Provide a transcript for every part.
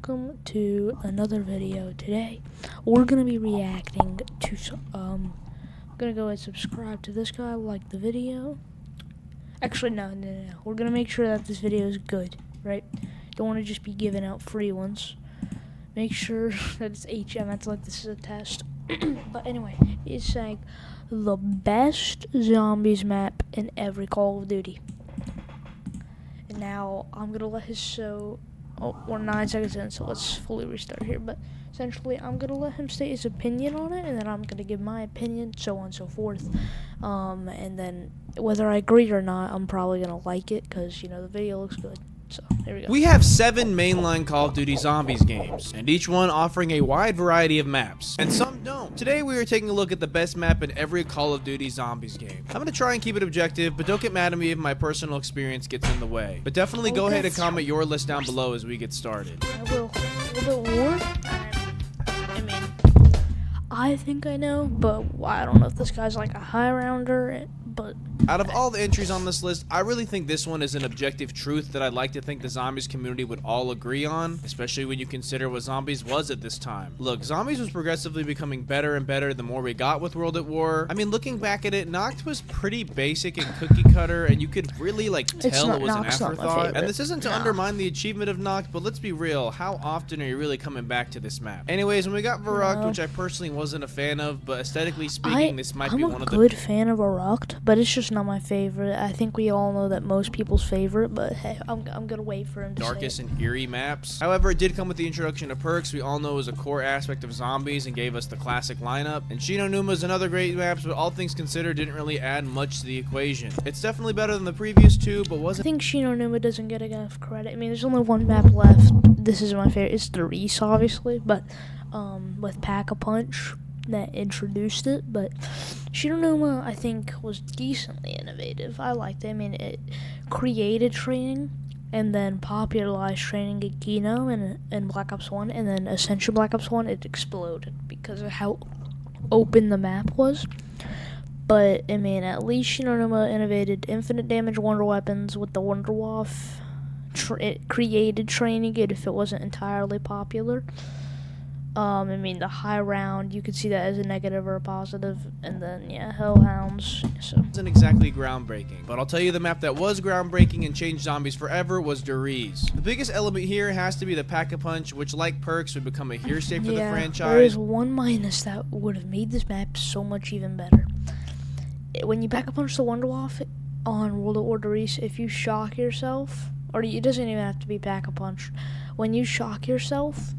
welcome to another video. Today we're gonna be reacting to I'm gonna go and subscribe to this guy, like the video. Actually no, we're gonna make sure that this video is good, right? Don't want to just be giving out free ones. Make sure that it's HM. That's like this is a test. But anyway, it's saying the best zombies map in every Call of Duty. And now I'm gonna let his we're 9 seconds in, so let's fully restart here. But essentially, I'm gonna let him state his opinion on it, and then I'm gonna give my opinion, so on and so forth. And then whether I agree or not, I'm probably gonna like it because the video looks good. So here we go. We have 7 mainline Call of Duty Zombies games, and each one offering a wide variety of maps, and some don't. Today we are taking a look at the best map in every Call of Duty Zombies game. I'm gonna try and keep it objective, but don't get mad at me if my personal experience gets in the way. But definitely go ahead and comment your list down below as we get started. I will. A little bit more. I think I know, but I don't know if this guy's like a high rounder, but out of all the entries on this list, I really think this one is an objective truth that I'd like to think the Zombies community would all agree on, especially when you consider what Zombies was at this time. Look, Zombies was progressively becoming better and better the more we got with World at War. I mean, looking back at it, Noct was pretty basic and cookie cutter, and you could really tell it was an afterthought. And this isn't to undermine the achievement of Noct, but let's be real, how often are you really coming back to this map? Anyways, when we got Verrucht, which I personally wasn't a fan of, but aesthetically speaking, this might be one of the... I'm a good fan of Verrucht, but it's just not my favorite. I think we all know that most people's favorite, but hey, I'm gonna wait for him to darkest say it. And eerie maps. However, it did come with the introduction of perks we all know is a core aspect of Zombies and gave us the classic lineup. And Shino Numa is another great map, but all things considered didn't really add much to the equation. It's definitely better than the previous two, but wasn't... I think Shino Numa doesn't get enough credit. I mean, there's only one map left. This is my favorite. It's the Reese, obviously, but with Pack-a-Punch that introduced it, but Shino Numa I think was decently innovative. I liked it. I mean, it created training and then popularized training in Kino and Black Ops 1, and then Ascension Black Ops 1 it exploded because of how open the map was. But I mean, at least Shino Numa innovated infinite damage wonder weapons with the Wonder Waff. It created training it if it wasn't entirely popular. I mean, the high round, you could see that as a negative or a positive, and then, yeah, Hellhounds, so. It wasn't exactly groundbreaking, but I'll tell you the map that was groundbreaking and changed Zombies forever was Deriz. The biggest element here has to be the Pack-a-Punch, which, like perks, would become a hearsay for the franchise. There is one minus that would have made this map so much even better. When you Pack-a-Punch the Wonder Waff on World at War Deriz, if you shock yourself, or it doesn't even have to be Pack-a-Punch, when you shock yourself,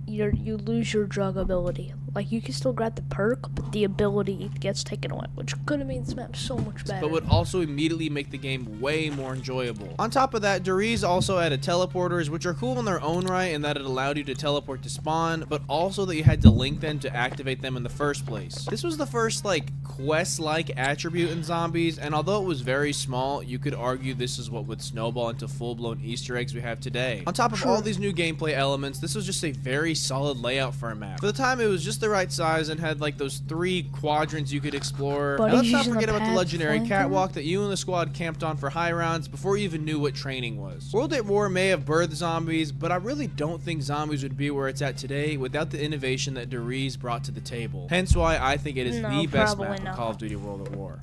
you lose your drug ability. Like, you can still grab the perk, but the ability gets taken away, which could have made this map so much better. But would also immediately make the game way more enjoyable. On top of that, Deriz also added teleporters, which are cool in their own right in that it allowed you to teleport to spawn, but also that you had to link them to activate them in the first place. This was the first, quest-like attribute in Zombies, and although it was very small, you could argue this is what would snowball into full-blown Easter eggs we have today. On top of all these new gameplay elements, this was just a very solid layout for a map. For the time, it was just the right size and had those 3 quadrants you could explore. And let's not forget about the legendary catwalk that you and the squad camped on for high rounds before you even knew what training was. World at War may have birthed Zombies, but I really don't think Zombies would be where it's at today without the innovation that Deriz brought to the table. Hence why I think it is the best map in Call of Duty World at War.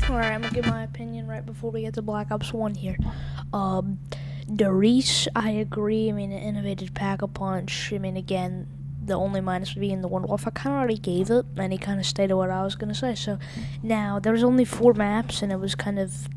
Alright, I'm gonna give my opinion right before we get to Black Ops 1 here. Deriz, I agree. I mean, it innovated Pack-a-Punch. I mean, again, the only minus would be in the Wonder Waff. I kind of already gave it, and he kind of stated what I was going to say. So now there's only 4 maps, and it was kind of,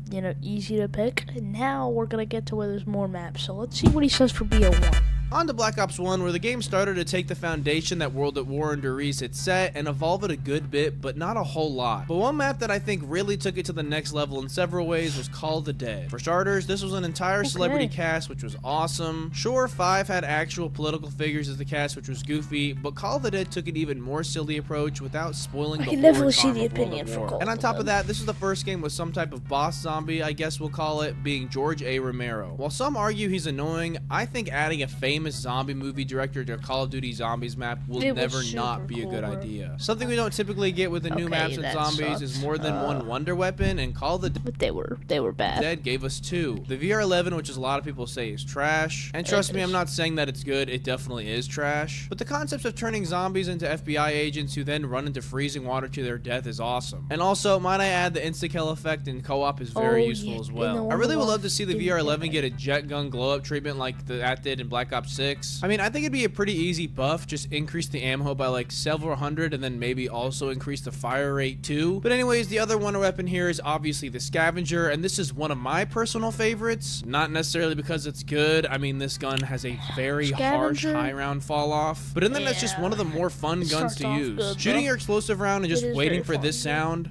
easy to pick. And now we're going to get to where there's more maps. So let's see what he says for BO1. On to Black Ops 1, where the game started to take the foundation that World at War and Deriz had set and evolve it a good bit, but not a whole lot. But one map that I think really took it to the next level in several ways was Call of the Dead. For starters, this was an entire celebrity cast, which was awesome. Sure, 5 had actual political figures as the cast, which was goofy, but Call of the Dead took an even more silly approach without spoiling the definitely see the opinion for Call of the Dead. And on top of that, this was the first game with some type of boss zombie, I guess we'll call it, being George A. Romero. While some argue he's annoying, I think adding a famous famous zombie movie director to Call of Duty Zombies map will It was never super not be a cool, good bro. idea. Something we don't typically get with the new Okay, maps and that zombies is sucks. more than one wonder weapon, and Call of the But they were bad. Dead gave us 2. The VR11, which is a lot of people say is trash, and trust me, I'm not saying that it's good, it definitely is trash, but the concept of turning zombies into FBI agents who then run into freezing water to their death is awesome. And also, might I add, the insta-kill effect in co-op is very useful as well. I really would love to see the VR11 get a jet gun glow-up treatment like that did in Black Ops 6. I mean, I think it'd be a pretty easy buff, just increase the ammo by like several hundred, and then maybe also increase the fire rate too. But anyways, the other wonder weapon here is obviously the scavenger, and this is one of my personal favorites, not necessarily because it's good. I mean, this gun has a very harsh high round fall off, but then that's just one of the more fun guns to use. Good, Shooting your explosive round and just waiting for this sound.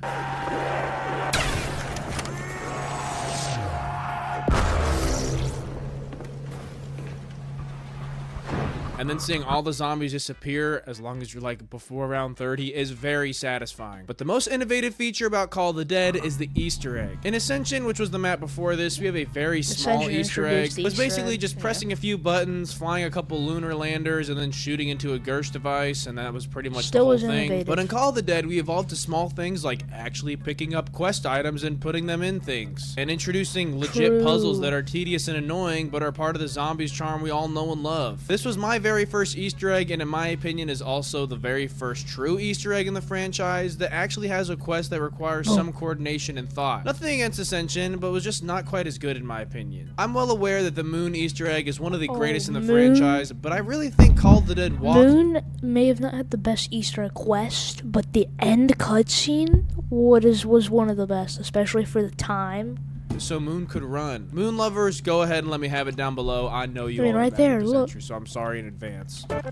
And then seeing all the zombies disappear as long as you're like before round 30 is very satisfying. But the most innovative feature about Call of the Dead is the Easter egg. In Ascension, which was the map before this, we have a very small Easter egg. It's basically just pressing a few buttons, flying a couple lunar landers, and then shooting into a Gersh device, and that was pretty much the whole thing. But in Call of the Dead, we evolved to small things like actually picking up quest items and putting them in things, and introducing legit puzzles that are tedious and annoying, but are part of the zombies charm we all know and love. This was my very first Easter egg, and in my opinion is also the very first true Easter egg in the franchise that actually has a quest that requires some coordination and thought. Nothing against Ascension, but was just not quite as good in my opinion. I'm well aware that the Moon Easter egg is one of the greatest in the franchise, but I really think Call of the Dead Moon may have not had the best Easter egg quest, but the end cutscene was one of the best, especially for the time. So Moon could run. Moon lovers, go ahead and let me have it down below. I know you all right there, look. so I'm sorry in advance. I'm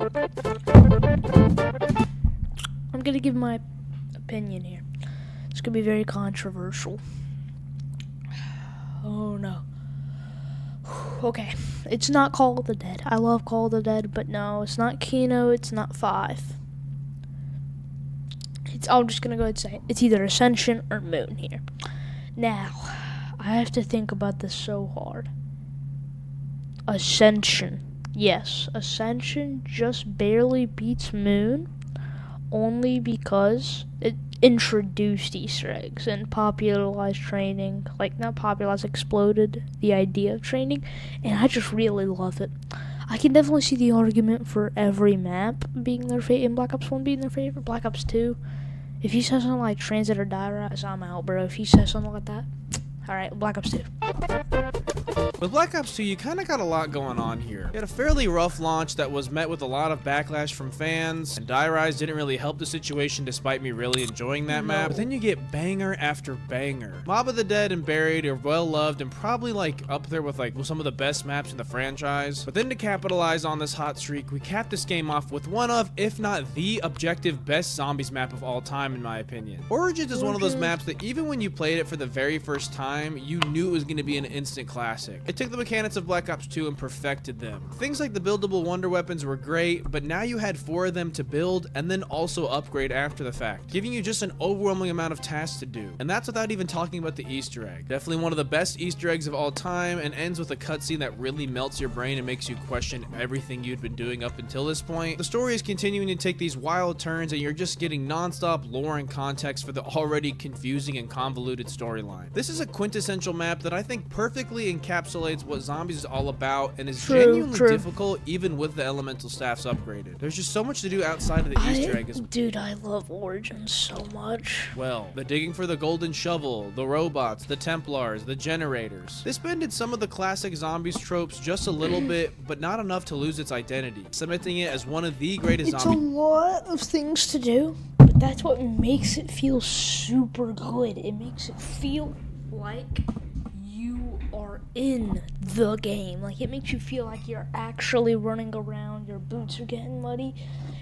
gonna give my opinion here. It's gonna be very controversial. Oh no. Okay, it's not Call of the Dead. I love Call of the Dead, but no, it's not Kino, it's not 5. I'm just gonna go ahead and say it. It's either Ascension or Moon here. Now, I have to think about this so hard. Ascension. Yes, Ascension just barely beats Moon only because it introduced Easter eggs and popularized training. Like, not popularized, exploded the idea of training, and I just really love it. I can definitely see the argument for every map being their favorite, and Black Ops 1 being their favorite, Black Ops 2. If he says something like Transit or Die Rise, I'm out, bro. If he says something like that, alright, Black Ops 2. With Black Ops 2, you kind of got a lot going on here. You had a fairly rough launch that was met with a lot of backlash from fans, and Die Rise didn't really help the situation despite me really enjoying that map. But then you get banger after banger. Mob of the Dead and Buried are well loved and probably like up there with like some of the best maps in the franchise. But then to capitalize on this hot streak, we capped this game off with one of, if not the objective best zombies map of all time in my opinion. Origins is one of those maps that even when you played it for the very first time, you knew it was going to be an instant classic. It took the mechanics of Black Ops 2 and perfected them. Things like the buildable wonder weapons were great, but now you had 4 of them to build and then also upgrade after the fact, giving you just an overwhelming amount of tasks to do. And that's without even talking about the Easter egg. Definitely one of the best Easter eggs of all time, and ends with a cutscene that really melts your brain and makes you question everything you'd been doing up until this point. The story is continuing to take these wild turns, and you're just getting non-stop lore and context for the already confusing and convoluted storyline. This is a quintessential map that I think perfectly encapsulates what zombies is all about, and is genuinely difficult even with the elemental staffs upgraded. There's just so much to do outside of the Easter egg. Dude, I love Origins so much. Well, the digging for the golden shovel, the robots, the Templars, the generators. This bended some of the classic zombies tropes just a little bit, but not enough to lose its identity, cementing it as one of the greatest zombies. It's a lot of things to do, but that's what makes it feel super good. It makes it feel like you are in the game. Like, it makes you feel like you're actually running around, your boots are getting muddy.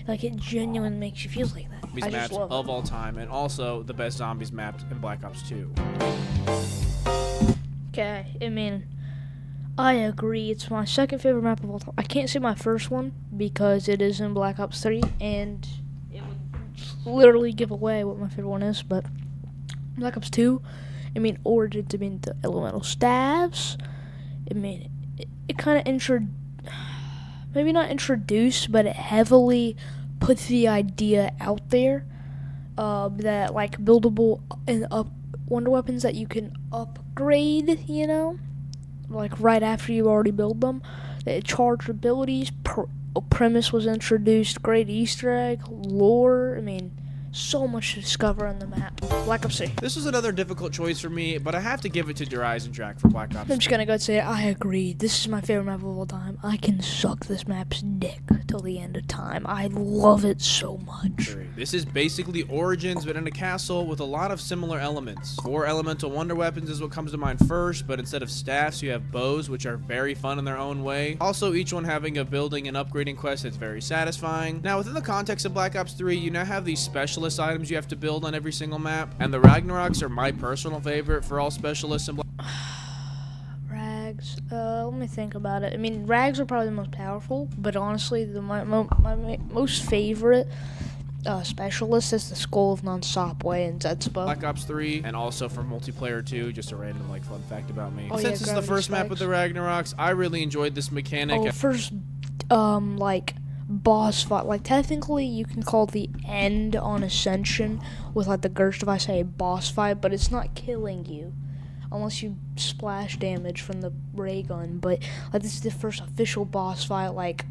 Like, it genuinely makes you feel like that. Zombies maps of all time, and also the best zombies maps in Black Ops 2. Okay, I mean, I agree. It's my second favorite map of all time. I can't say my first one because it is in Black Ops 3, and it would literally give away what my favorite one is, but Black Ops 2, I mean, Origins, I mean, the elemental staves, I mean, it kind of maybe not introduced, but it heavily put the idea out there that like buildable and up wonder weapons that you can upgrade, you know, like right after you already build them. The charged abilities, premise was introduced, great Easter egg, lore. I mean, so much to discover on the map. Black Ops 3. This was another difficult choice for me, but I have to give it to Horizon Track for Black Ops 3. I'm just gonna go and say I agree. This is my favorite map of all time. I can suck this map's dick till the end of time. I love it so much. This is basically Origins, but in a castle with a lot of similar elements. 4 elemental wonder weapons is what comes to mind first, but instead of staffs, you have bows, which are very fun in their own way. Also, each one having a building and upgrading quest that's very satisfying. Now, within the context of Black Ops 3, you now have these specialist items you have to build on every single map, and the Ragnaroks are my personal favorite for all specialists in Rags, let me think about it. I mean, rags are probably the most powerful, but honestly, my most favorite specialist is the Skull of Non-Stopway and Zetspa. Black Ops 3, and also for multiplayer too, just a random like fun fact about me. Oh, Since it's the first map with the Ragnaroks, I really enjoyed this mechanic. Oh, first, like boss fight, like technically you can call the end on Ascension with like the Gersh device a boss fight, but it's not killing you unless you splash damage from the ray gun. But like this is the first official boss fight, like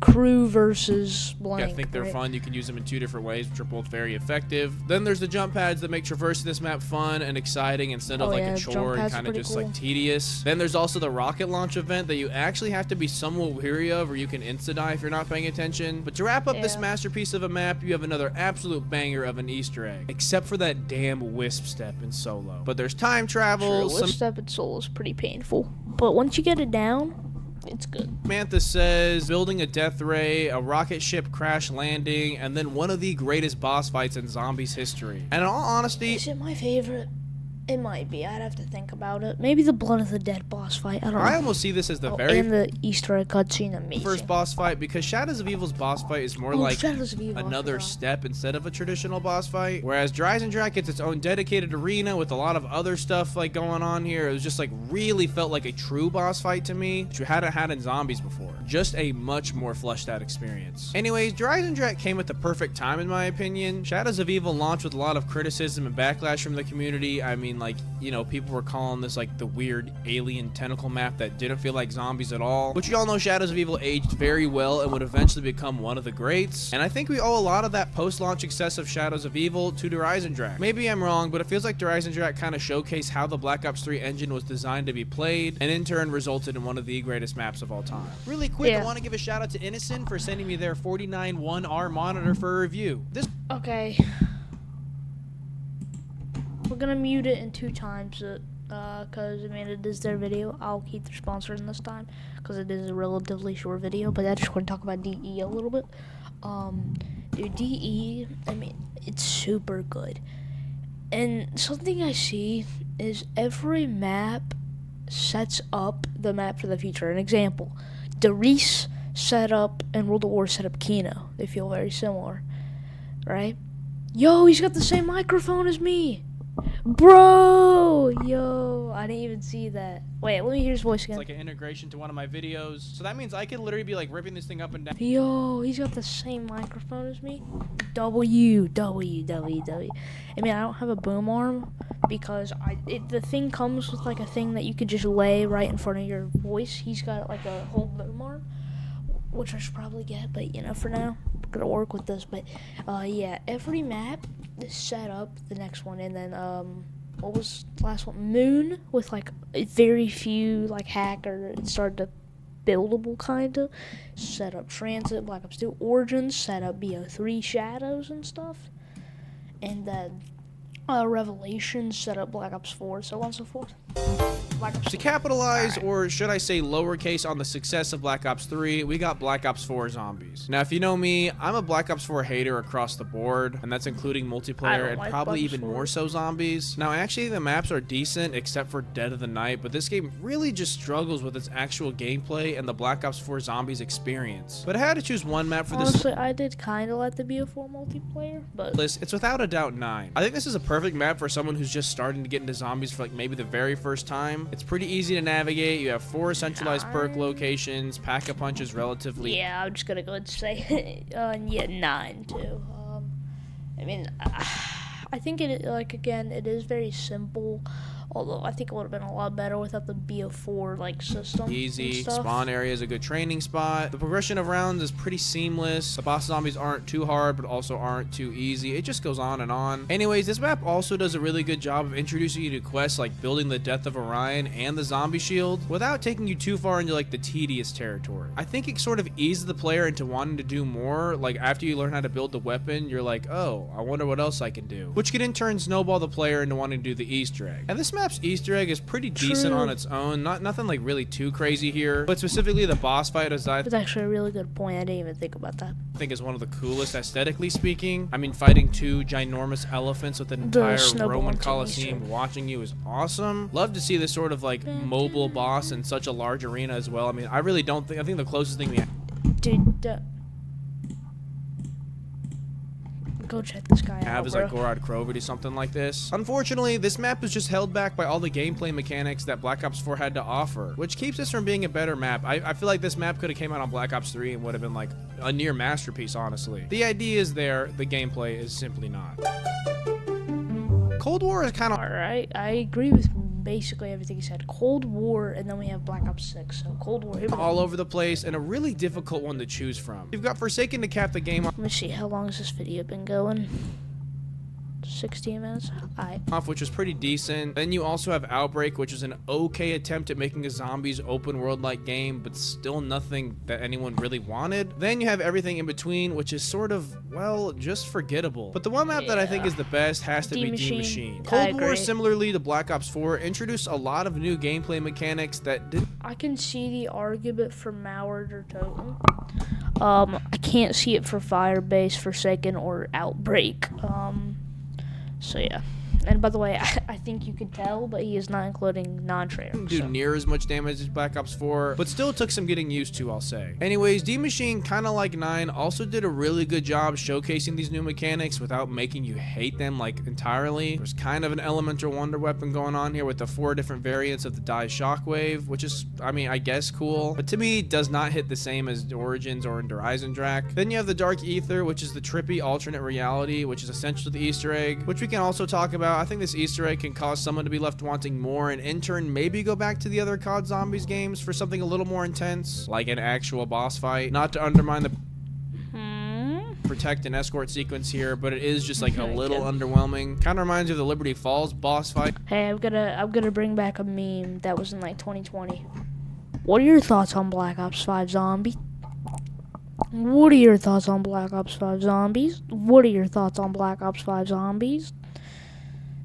crew versus blank. I think they're right? fun. You can use them in 2 different ways, which are both very effective. Then there's the jump pads that make traversing this map fun and exciting instead of like a chore and kind of just like tedious. Then there's also the rocket launch event that you actually have to be somewhat weary of, or you can insta-die if you're not paying attention. But to wrap up this masterpiece of a map, you have another absolute banger of an Easter egg, except for that damn Wisp step in Solo. But there's time travel. Wisp step in Solo is pretty painful, but once you get it down, it's good. Samantha says building a death ray, a rocket ship crash landing, and then one of the greatest boss fights in zombies history. And in all honesty, is it my favorite? It might be. I'd have to think about it. Maybe the Blood of the Dead boss fight. I don't know. I almost see this as the and the Easter egg cutscene, amazing. First boss fight, because Shadows of Evil's boss fight is more like another step instead of a traditional boss fight. Whereas Horizon Track gets its own dedicated arena with a lot of other stuff like going on here. It was just like really felt like a true boss fight to me, which you hadn't had in zombies before. Just a much more fleshed out experience. Anyways, Horizon Track came at the perfect time in my opinion. Shadows of Evil launched with a lot of criticism and backlash from the community. I mean, like, you know, people were calling this like the weird alien tentacle map that didn't feel like zombies at all, which you all know Shadows of Evil aged very well and would eventually become one of the greats. And I think we owe a lot of that post-launch success of Shadows of Evil to Horizon Track. Maybe I'm wrong, but it feels like Horizon Track kind of showcased how the Black Ops 3 engine was designed to be played, and in turn resulted in one of the greatest maps of all time. Really quick, I want to give a shout out to Innocent for sending me their 49-1R monitor for a review. Okay. We're gonna mute it in 2 times, cause I mean it is their video. I'll keep their sponsor in this time, cause it is a relatively short video. But I just want to talk about DE a little bit. Dude, DE, I mean, it's super good. And something I see is every map sets up the map for the future. An example, Darius set up and World at War set up Kino. They feel very similar, right? Yo, he's got the same microphone as me. Bro, yo, I didn't even see that. Wait, let me hear his voice again. It's like an integration to one of my videos. So that means I could literally be like ripping this thing up and down. Yo, he's got the same microphone as me. W. I mean, I don't have a boom arm because the thing comes with like a thing that you could just lay right in front of your voice. He's got like a whole boom arm, which I should probably get, but you know, for now, I'm gonna work with this. But yeah, every map is set up the next one, and then what was the last one? Moon, with like very few like hacker. It started to buildable kinda. Set up Transit, Black Ops 2, Origins, set up BO3 Shadows and stuff, and then Revelations set up Black Ops 4, so on and so forth. To capitalize, or should I say lowercase, on the success of Black Ops 3, we got Black Ops 4 Zombies. Now, if you know me, I'm a Black Ops 4 hater across the board, and that's including multiplayer and probably even more so zombies. Now, actually, the maps are decent, except for Dead of the Night, but this game really just struggles with its actual gameplay and the Black Ops 4 Zombies experience. But I had to choose one map for this. Honestly, I did kind of like the BO4 multiplayer, but it's without a doubt 9. I think this is a perfect map for someone who's just starting to get into zombies for like maybe the very first time. game. It's pretty easy to navigate. You have 4 centralized perk locations. Pack-a-punch is relatively... Yeah, I'm just gonna go and say, yeah, 9 too. I mean, I think again, it is very simple. Although I think it would have been a lot better without the BO4 system. Easy. Spawn area is a good training spot. The progression of rounds is pretty seamless. The boss zombies aren't too hard, but also aren't too easy. It just goes on and on. Anyways, this map also does a really good job of introducing you to quests like building the Death of Orion and the zombie shield without taking you too far into the tedious territory. I think it sort of eases the player into wanting to do more. After you learn how to build the weapon, you're like, oh, I wonder what else I can do, which can in turn snowball the player into wanting to do the Easter egg. And this map's Easter egg is pretty decent on its own. Nothing really too crazy here, but specifically the boss fight is That's actually a really good point. I didn't even think about that. I think is one of the coolest aesthetically speaking. I mean, fighting 2 ginormous elephants with an entire Roman Colosseum watching you is awesome. Love to see this sort of mobile boss in such a large arena as well. I mean, I really don't think, I think the closest thing we Dude, go check this guy out, is bro. Gorod Krovid or something like this. Unfortunately, this map is just held back by all the gameplay mechanics that Black Ops 4 had to offer, which keeps this from being a better map. I feel like this map could have came out on Black Ops 3 and would have been a near masterpiece, honestly. The idea is there, the gameplay is simply not. Cold War is kind of... Alright, I agree with basically everything you said. Cold War, and then we have Black Ops 6. So Cold War, here we go. All over the place, and a really difficult one to choose from. You've got Forsaken to cap the game off. Let me see, how long has this video been going? 16 minutes? Which was pretty decent. Then you also have Outbreak, which is an okay attempt at making a zombies open world like game, but still nothing that anyone really wanted. Then you have everything in between, which is sort of, well, just forgettable. But the one map that I think is the best has to be D Machine. Cold War, similarly to Black Ops 4, introduced a lot of new gameplay mechanics that didn't... I can see the argument for Mallard or Totem. I can't see it for Firebase, Forsaken, or Outbreak. So yeah. And by the way, I think you could tell, but he is not including non-trader. Didn't do near as much damage as Black Ops 4, but still took some getting used to, I'll say. Anyways, D Machine, kind of like 9, also did a really good job showcasing these new mechanics without making you hate them entirely. There's kind of an elemental wonder weapon going on here with the 4 different variants of the Die Shockwave, which is, I mean, I guess cool, but to me does not hit the same as Origins or in Horizon Drac. Then you have the Dark Ether, which is the trippy alternate reality, which is essentially the Easter egg, which we can also talk about. I think this Easter egg can cause someone to be left wanting more and in turn maybe go back to the other COD Zombies games for something a little more intense, like an actual boss fight. Not to undermine the protect and escort sequence here, but it is just a little underwhelming. Kind of reminds you of the Liberty Falls boss fight. Hey, I'm gonna bring back a meme that was in 2020. What are your thoughts on Black Ops 5 Zombie? What are your thoughts on Black Ops 5 Zombies? What are your thoughts on Black Ops 5 Zombies?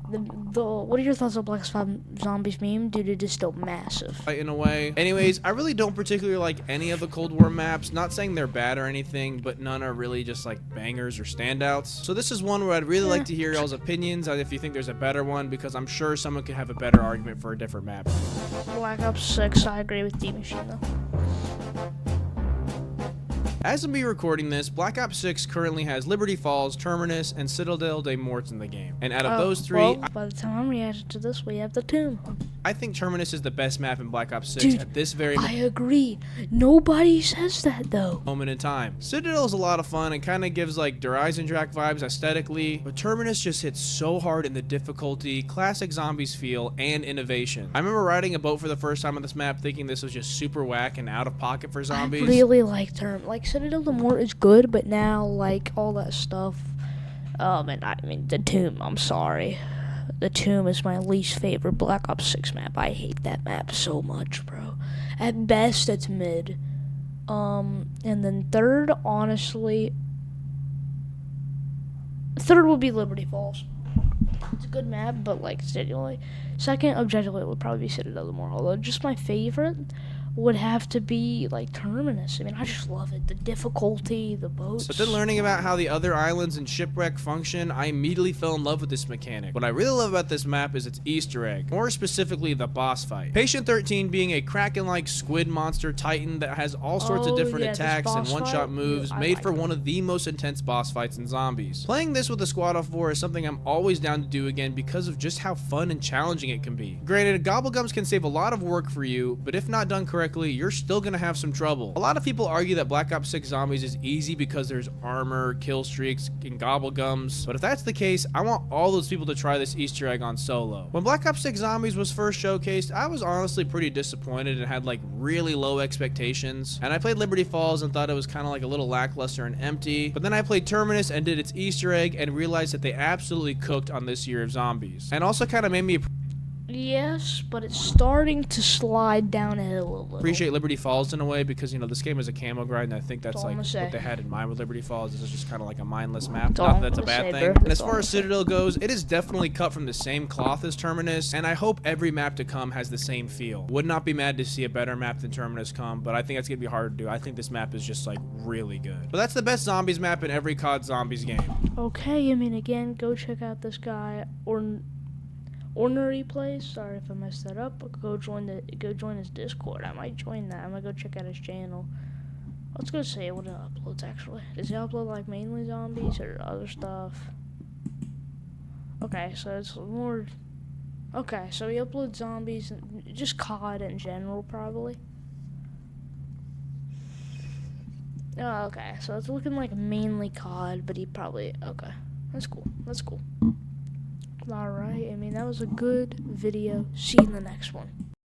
What are your thoughts on Black Ops 5 Zombies meme? Dude, it is still massive. In a way. Anyways, I really don't particularly like any of the Cold War maps. Not saying they're bad or anything, but none are really just bangers or standouts. So this is one where I'd really like to hear y'all's opinions on if you think there's a better one, because I'm sure someone could have a better argument for a different map. Black Ops 6, I agree with D Machine though. As of me recording this, Black Ops 6 currently has Liberty Falls, Terminus, and Citadel des Morts in the game. And out of those 3... Well, by the time I'm reacting to this, we have the Tomb. I think Terminus is the best map in Black Ops 6 Dude, at this very I agree. Nobody says that, though. Moment in time. Citadel is a lot of fun and kind of gives Horizon Drac vibes aesthetically, but Terminus just hits so hard in the difficulty, classic zombies feel, and innovation. I remember riding a boat for the first time on this map thinking this was just super whack and out of pocket for zombies. I really like Citadel des Morts is good, but now all that stuff. And I mean the Tomb. I'm sorry. The Tomb is my least favorite Black Ops 6 map. I hate that map so much, bro. At best, it's mid. And then third, honestly, third would be Liberty Falls. It's a good map, but steadily. Second, objectively, it would probably be Citadel des Morts. Although just my favorite would have to be like Terminus. I mean, I just love it. The difficulty, the boats. But then learning about how the other islands and shipwreck function, I immediately fell in love with this mechanic. What I really love about this map is its Easter egg, more specifically the boss fight. Patient 13 being a Kraken-like squid monster titan that has all sorts of different attacks and one-shot moves made for one of the most intense boss fights in Zombies. Playing this with a squad of 4 is something I'm always down to do again because of just how fun and challenging it can be. Granted, Gobblegums can save a lot of work for you, but if not done correctly, you're still gonna have some trouble. A lot of people argue that Black Ops 6 Zombies is easy because there's armor, kill streaks, and Gobblegums, but if that's the case, I want all those people to try this Easter egg on solo. When Black Ops 6 Zombies was first showcased, I was honestly pretty disappointed and had like really low expectations, and I played Liberty Falls and thought it was kind of like a little lackluster and empty, but then I played Terminus and did its Easter egg and realized that they absolutely cooked on this year of Zombies, and also kind of made me Yes, but it's starting to slide downhill a little. appreciate Liberty Falls in a way because, you know, this game is a camo grind, and I think that's That's all like I'm gonna what say. they had in mind with Liberty Falls. This is just kind of like a mindless map. That's all Not I'm that that's a gonna bad say, thing. bro. And as That's all far I'm as gonna Citadel goes, it is definitely cut from the same cloth as Terminus, and I hope every map to come has the same feel. Would not be mad to see a better map than Terminus come, but I think that's gonna be hard to do. I think this map is just like really good. But that's the best Zombies map in every COD Zombies game. Okay, I mean, again, go check out this guy Ornery Plays. Sorry if I messed that up, but go join his Discord. I might join that. I'm gonna go check out his channel. Let's go see what it uploads actually. Does he upload like mainly zombies or other stuff? Okay, so it's more. Okay, so he uploads zombies and just COD in general, probably. Oh, okay, so it's looking like mainly COD, but he probably. Okay, that's cool. That's cool. Alright, I mean, that was a good video. See you in the next one.